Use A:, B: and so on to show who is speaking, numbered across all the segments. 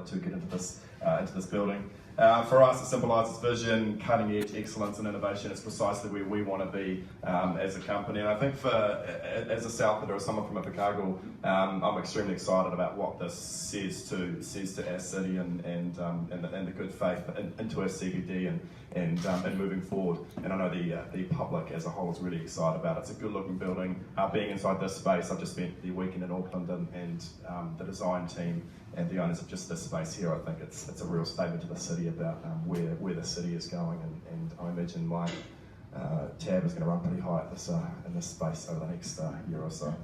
A: wanted to get into this building. For us, it symbolises vision, cutting edge excellence and innovation. It's precisely where we want to be as a company. And I think as a Southlander or someone from Invercargill, I'm extremely excited about what this says to our city and the good faith into our CBD and moving forward. And I know the public as a whole is really excited about it. It's a good looking building. Being inside this space, I've just spent the weekend in Auckland and the design team and the owners of just this space here. I think it's a real statement to the city about where the city is going, and I imagine my tab is going to run pretty high at in this space over the next year or so.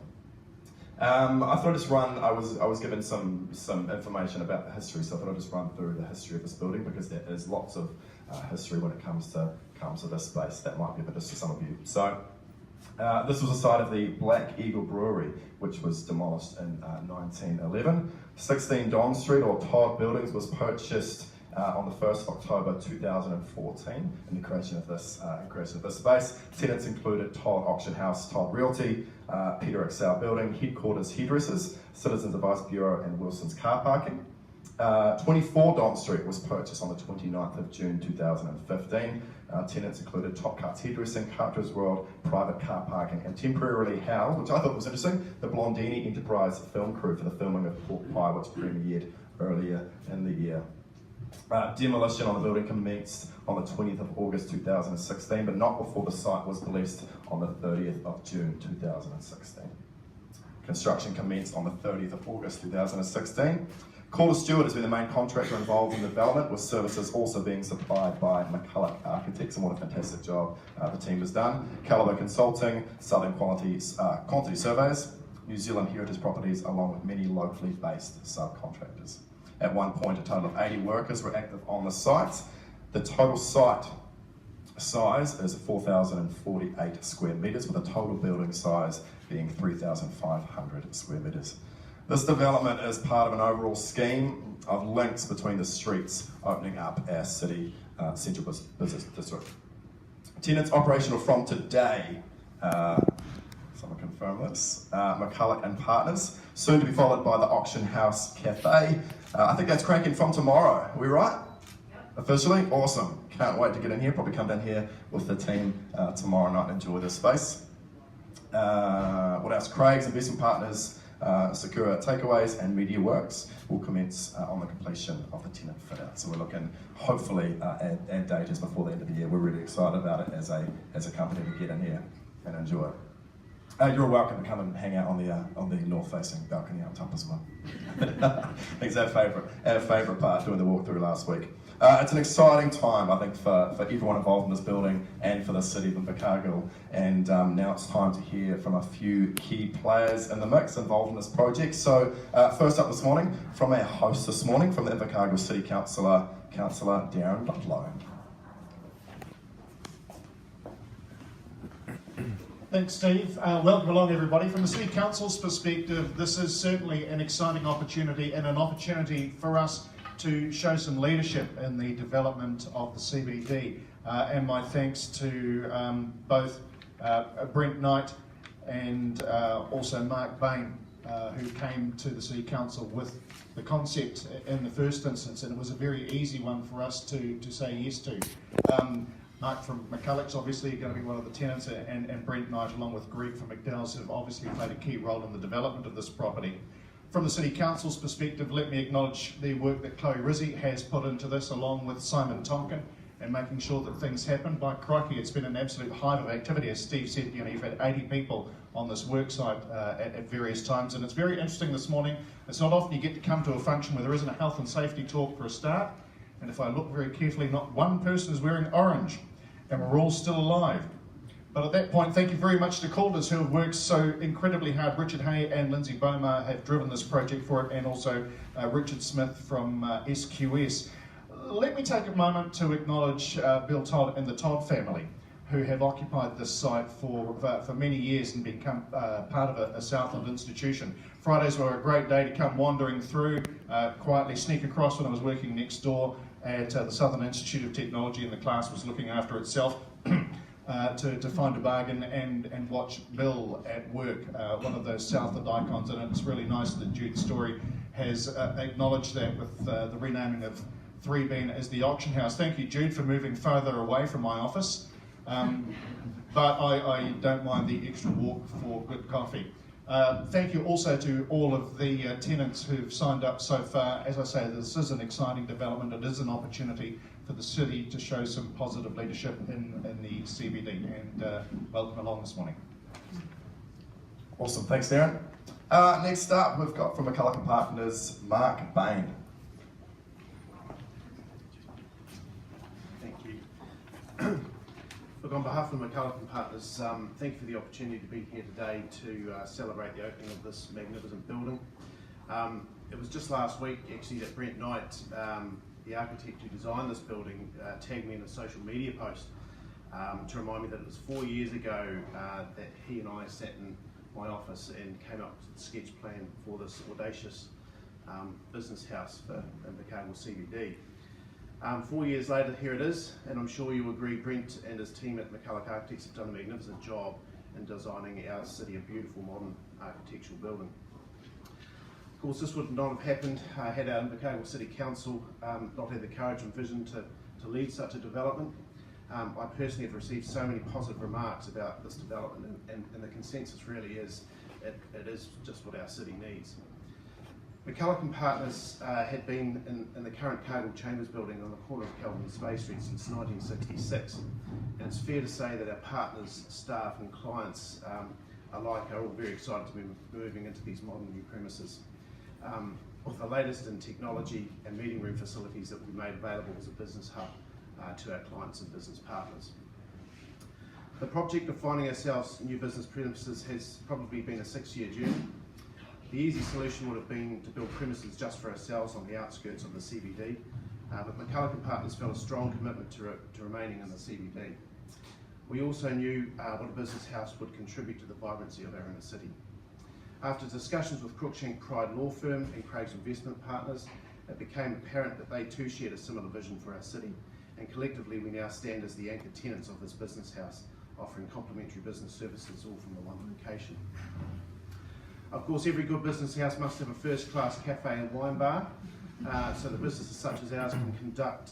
A: I thought I'd just run. I was given some information about the history, so I thought I'd just run through the history of this building, because there is lots of history when it comes to this space that might be of interest to some of you. So. This was the site of the Black Eagle Brewery, which was demolished in 1911. 16 Don Street, or Todd Buildings, was purchased on the 1st of October 2014 in the creation of this space. Tenants included Todd Auction House, Todd Realty, Peter Excel Building, Headquarters Hairdressers, Citizens Advice Bureau, and Wilson's Car Parking. 24 Don Street was purchased on the 29th of June 2015. Tenants included Top Cuts Hairdressing, Carter's World, Private Car Parking, and temporarily housed, which I thought was interesting, the Blondini Enterprise film crew for the filming of Pork Pie, which premiered earlier in the year. Demolition on the building commenced on the 20th of August 2016, but not before the site was blessed on the 30th of June 2016. Construction commenced on the 30th of August 2016. Calder Stewart has been the main contractor involved in the development, with services also being supplied by McCulloch Architects, and what a fantastic job the team has done. Calibre Consulting, Southern Quantity Surveys, New Zealand Heritage Properties, along with many locally based subcontractors. At one point, a total of 80 workers were active on the site. The total site size is 4,048 square metres, with a total building size being 3,500 square metres. This development is part of an overall scheme of links between the streets opening up our city central business district. Tenants operational from today, someone confirm this, McCulloch and Partners, soon to be followed by the Auction House Cafe. I think that's cracking from tomorrow, are we right? Yep. Officially? Awesome. Can't wait to get in here, probably come down here with the team tomorrow night and enjoy this space. What else? Craig's Investment Partners, Secure Takeaways and Media Works will commence on the completion of the tenant fit out. So we're looking, hopefully, at date before the end of the year. We're really excited about it as a company to get in here and enjoy it. You're welcome to come and hang out on the north-facing balcony up top as well. I think it's our favourite part, doing the walkthrough last week. It's an exciting time, I think, for everyone involved in this building and for the city of Invercargill. And now it's time to hear from a few key players in the mix involved in this project. So first up this morning, from our host this morning, from the Invercargill City Councillor, Councillor Darren Ludlow.
B: Thanks, Steve. Welcome along, everybody. From the City Council's perspective, this is certainly an exciting opportunity, and an opportunity for us to show some leadership in the development of the CBD. And my thanks to both Brent Knight and also Mark Bain, who came to the City Council with the concept in the first instance, and it was a very easy one for us to say yes to. Mark from McCulloch's obviously going to be one of the tenants, and Brent Knight along with Greg from McDowell's have obviously played a key role in the development of this property. From the City Council's perspective, let me acknowledge the work that Chloe Rizzi has put into this, along with Simon Tonkin, and making sure that things happen. By crikey, it's been an absolute hive of activity. As Steve said, you've had 80 people on this work site at various times, and it's very interesting this morning. It's not often you get to come to a function where there isn't a health and safety talk for a start, and if I look very carefully, not one person is wearing orange, and we're all still alive. But at that point, thank you very much to Calders, who have worked so incredibly hard. Richard Hay and Lindsay Bomar have driven this project for it, and also Richard Smith from SQS. Let me take a moment to acknowledge Bill Todd and the Todd family, who have occupied this site for many years and become part of a Southland institution. Fridays were a great day to come wandering through, quietly sneak across when I was working next door at the Southern Institute of Technology, and the class was looking after itself. To find a bargain and watch Bill at work, one of those Southland icons, and it's really nice that Jude's story has acknowledged that with the renaming of 3 as the auction house. Thank you, Jude, for moving further away from my office. But I don't mind the extra walk for good coffee. Thank you also to all of the tenants who've signed up so far. As I say, this is an exciting development. It is an opportunity for the city to show some positive leadership in the CBD, and welcome along this morning.
A: Awesome, thanks Darren. Next up, we've got from McCulloch & Partners, Mark Bain.
C: Thank you. Look, on behalf of McCulloch & Partners, thank you for the opportunity to be here today to celebrate the opening of this magnificent building. It was just last week, actually, that Brent Knight, the architect who designed this building, tagged me in a social media post to remind me that it was 4 years ago that he and I sat in my office and came up with the sketch plan for this audacious business house for Invercargill CBD. 4 years later, here it is, and I'm sure you agree Brent and his team at McCulloch Architects have done a magnificent job in designing our city a beautiful modern architectural building. Of course, this would not have happened had our Invercargill City Council not had the courage and vision to lead such a development. I personally have received so many positive remarks about this development, and the consensus really is it is just what our city needs. McCulloch & Partners had been in the current Cargill Chambers building on the corner of Kelvin and Spey Street since 1966, and it's fair to say that our partners, staff and clients alike are all very excited to be moving into these modern new premises. With the latest in technology and meeting room facilities that will be made available as a business hub to our clients and business partners. The project of finding ourselves new business premises has probably been a 6-year journey. The easy solution would have been to build premises just for ourselves on the outskirts of the CBD, but McCulloch & Partners felt a strong commitment to remaining in the CBD. We also knew what a business house would contribute to the vibrancy of our inner city. After discussions with Cruikshank Pride Law Firm and Craig's Investment Partners, it became apparent that they too shared a similar vision for our city, and collectively we now stand as the anchor tenants of this business house, offering complementary business services all from the one location. Of course, every good business house must have a first-class cafe and wine bar, so the businesses such as ours can conduct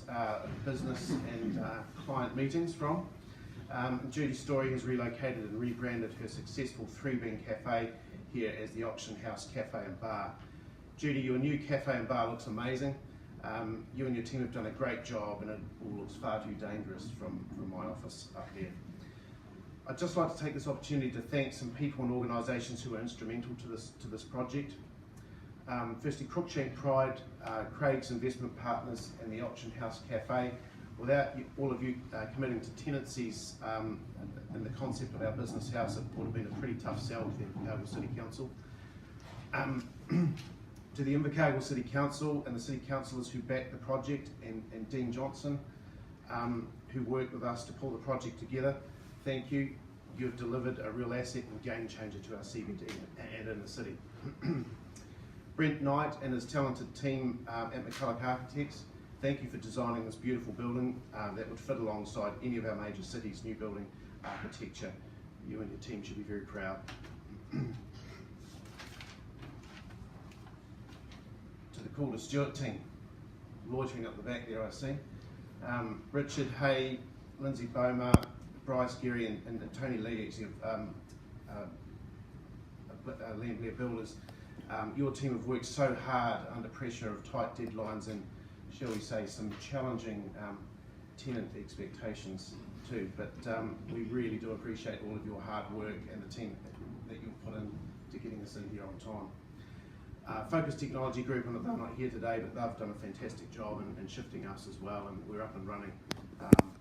C: business and client meetings from. Judy Story has relocated and rebranded her successful 3 Cafe here as the Auction House Cafe and Bar. Judy, your new cafe and bar looks amazing. You and your team have done a great job, and it all looks far too dangerous from my office up there. I'd just like to take this opportunity to thank some people and organisations who were instrumental to this project. Firstly, Cruikshank Pride, Craig's Investment Partners and the Auction House Cafe. Without all of you committing to tenancies and the concept of our business house, it would have been a pretty tough sell to the Invercargill City Council. To the Invercargill City Council and the City Councillors who backed the project, and Dean Johnson, who worked with us to pull the project together, thank you. You've delivered a real asset and game changer to our CBD and in the city. Brent Knight and his talented team at McCulloch Architects, thank you for designing this beautiful building that would fit alongside any of our major cities' new building architecture. You and your team should be very proud. To the Calder Stewart team, loitering up the back there I see. Richard Hay, Lindsay Beaumar, Bryce Geary and Tony Lee, actually of Land Blair Builders. Your team have worked so hard under pressure of tight deadlines and, shall we say, some challenging tenant expectations too, but we really do appreciate all of your hard work and the team that you've put in to getting us in here on time. Focus Technology Group, and they're not here today, but they've done a fantastic job in shifting us as well, and we're up and running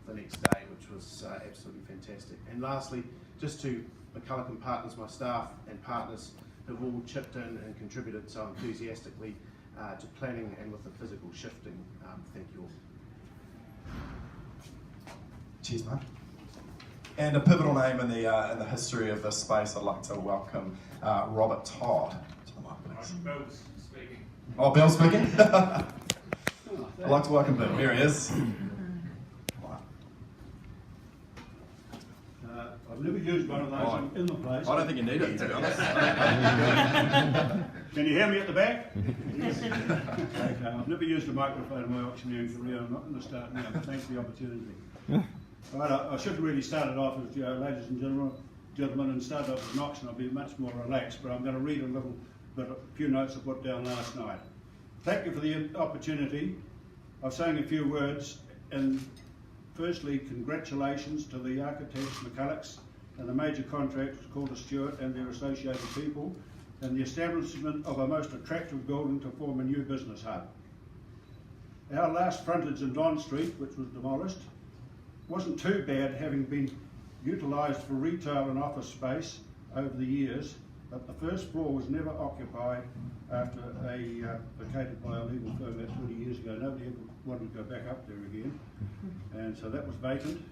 C: the next day, which was absolutely fantastic. And lastly, just to McCulloch & Partners, my staff and partners have all chipped in and contributed so enthusiastically to planning and with the physical shifting. Thank you all.
A: Cheers, mate. And a pivotal name in the history of this space, I'd like to welcome Robert Todd to the mic, please.
D: Bill's speaking.
A: Oh, Bill's speaking? I'd like to welcome Bill. Here he is.
D: I've never used one of those in the place.
A: I don't think you need it, to be honest.
D: Can you hear me at the back? Yes. Okay, I've never used a microphone in my auctioneering career. I'm not going to start now, but thanks for the opportunity. Right, I should really start it off as, ladies and gentlemen, and start off with an auction. I'll be much more relaxed, but I'm going to read a few notes I put down last night. Thank you for the opportunity of saying a few words, and firstly, congratulations to the architects, McCullochs, and the major contractors, Calder Stewart, and their associated people, and the establishment of a most attractive building to form a new business hub. Our last frontage in Don Street, which was demolished, wasn't too bad, having been utilised for retail and office space over the years, but the first floor was never occupied after vacated by a legal firm about 20 years ago. Nobody ever wanted to go back up there again, and so that was vacant.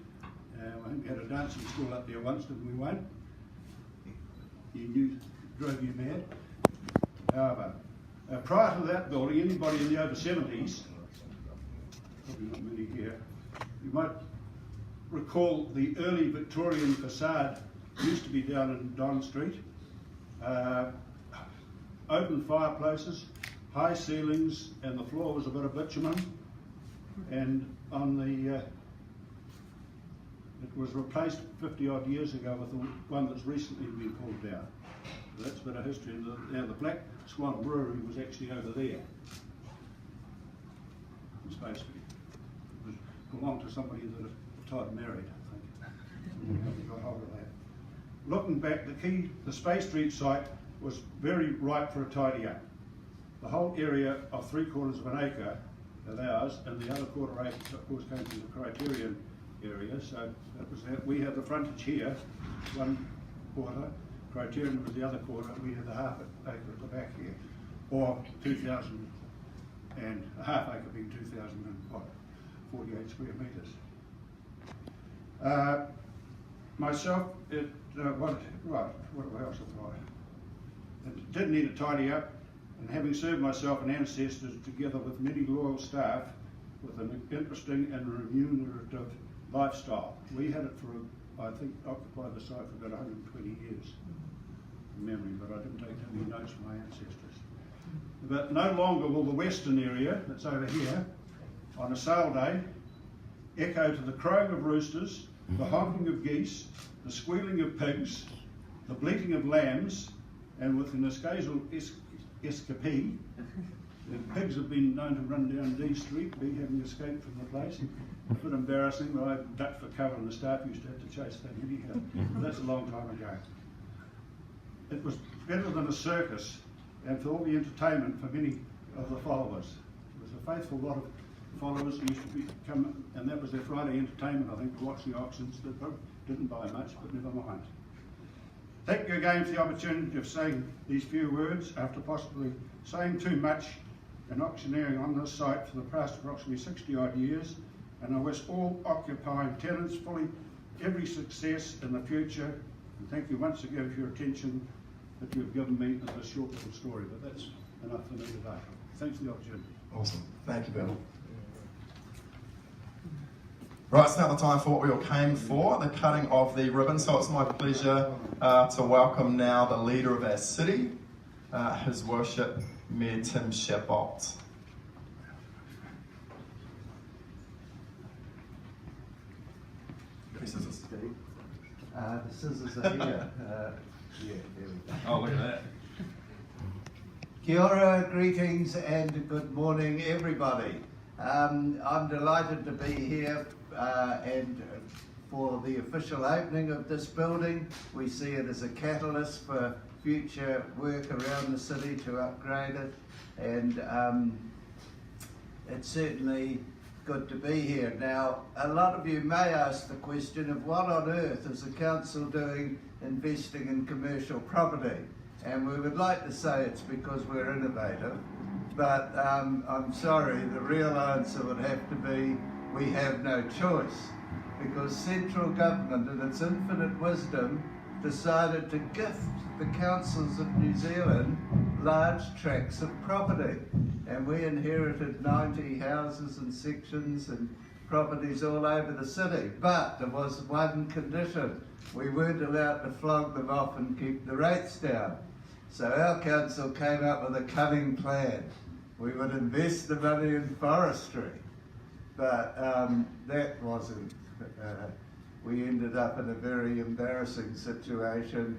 D: I think we had a dancing school up there once, didn't we, Wayne? Drove you mad. However, prior to that building, anybody in the over 70s, probably not many here, you might recall the early Victorian facade used to be down in Don Street. Open fireplaces, high ceilings, and the floor was a bit of bitumen. And on the it was replaced 50 odd years ago with the one that's recently been pulled down. So that's a bit of history. Now the Black Swan Brewery was actually over there. It's basically it belonged to somebody that retired married, I think. We got hold of that. Looking back, the Space Street site was very ripe for a tidy up. The whole area of 3/4 of an acre of ours, and the other quarter acre, of course, came from the Criterion area. So that was that. We have the frontage here, 1/4. Criterion was the other quarter. We had the half acre at the back here, or 2,000 and a half acre being 2,048 square metres. Myself, what else have I? It did need a tidy up, and having served myself and ancestors together with many loyal staff with an interesting and remunerative lifestyle. We had it for, I think, occupied the site for about 120 years from memory, but I didn't take any notes from my ancestors. But no longer will the western area, that's over here, on a sale day, echo to the crowing of roosters, the honking of geese, the squealing of pigs, the bleating of lambs, and with an occasional escapee. The pigs have been known to run down D Street, we having escaped from the place. A bit embarrassing, but I ducked for cover and the staff used to have to chase them anyhow. But that's a long time ago. It was better than a circus, and for all the entertainment for many of the followers. It was a faithful lot of followers who used to come, and that was their Friday entertainment, I think, to watch the auctions. They didn't buy much, but never mind. Thank you again for the opportunity of saying these few words after possibly saying too much in auctioneering on this site for the past approximately 60 odd years, and I wish all occupying tenants fully every success in the future, and thank you once again for your attention that you've given me in this short little story, but that's enough for me today. Thanks for the opportunity.
A: Awesome. Thank you, Bill. Right, it's now the time for what we all came for, the cutting of the ribbon. So it's my pleasure to welcome now the leader of our city, His Worship Mayor Tim Shadbolt.
E: The scissors are here. There we go.
A: Oh, look at that.
E: Kia ora, greetings and good morning everybody. I'm delighted to be here and for the official opening of this building. We see it as a catalyst for future work around the city to upgrade it, and it's certainly good to be here. Now, a lot of you may ask the question of what on earth is the council doing investing in commercial property, and we would like to say it's because we're innovative, but I'm sorry, the real answer would have to be we have no choice, because central government in its infinite wisdom decided to gift the councils of New Zealand large tracts of property, and we inherited 90 houses and sections and properties all over the city, but there was one condition: we weren't allowed to flog them off and keep the rates down. So our council came up with a cunning plan. We would invest the money in forestry, but that wasn't, we ended up in a very embarrassing situation.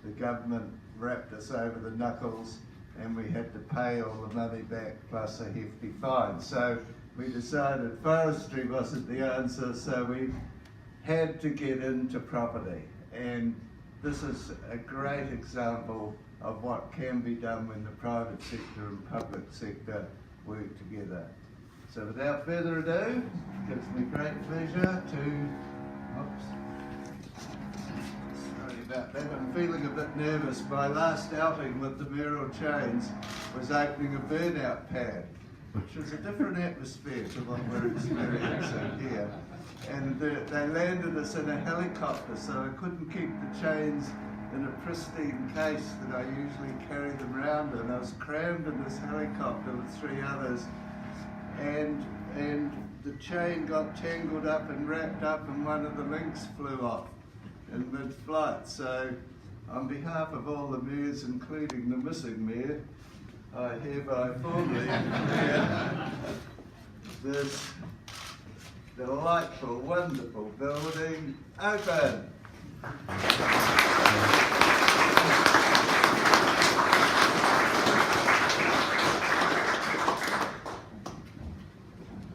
E: The government wrapped us over the knuckles and we had to pay all the money back plus a hefty fine. So we decided forestry wasn't the answer, so we had to get into property. And this is a great example of what can be done when the private sector and public sector work together. So without further ado, it gives me great pleasure to, sorry about that, I'm feeling a bit nervous. My last outing with the mayoral chains was opening a burnout pad, which is a different atmosphere to what we're experiencing here. And they landed us in a helicopter, so I couldn't keep the chains in a pristine case that I usually carry them around in. I was crammed in this helicopter with 3 others, and the chain got tangled up and wrapped up and one of the links flew off in mid-flight. So on behalf of all the mayors, including the missing mayor, I hereby formally declare this delightful, wonderful building open.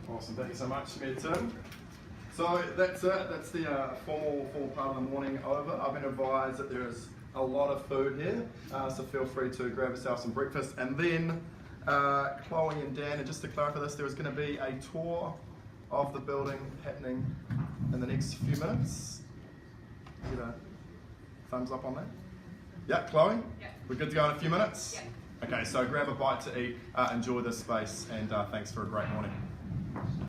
A: Awesome, thank you so much, Mayor Tim. So that's it, that's the formal part of the morning over. I've been advised that there is a lot of food here, so feel free to grab yourself some breakfast. And then Chloe and Dan, and just to clarify this, there is going to be a tour of the building happening in the next few minutes. Get a thumbs up on that? Yeah, Chloe?
F: Yeah.
A: We're good to go in a few minutes?
F: Yeah.
A: Okay, so grab a bite to eat, enjoy this space, and thanks for a great morning.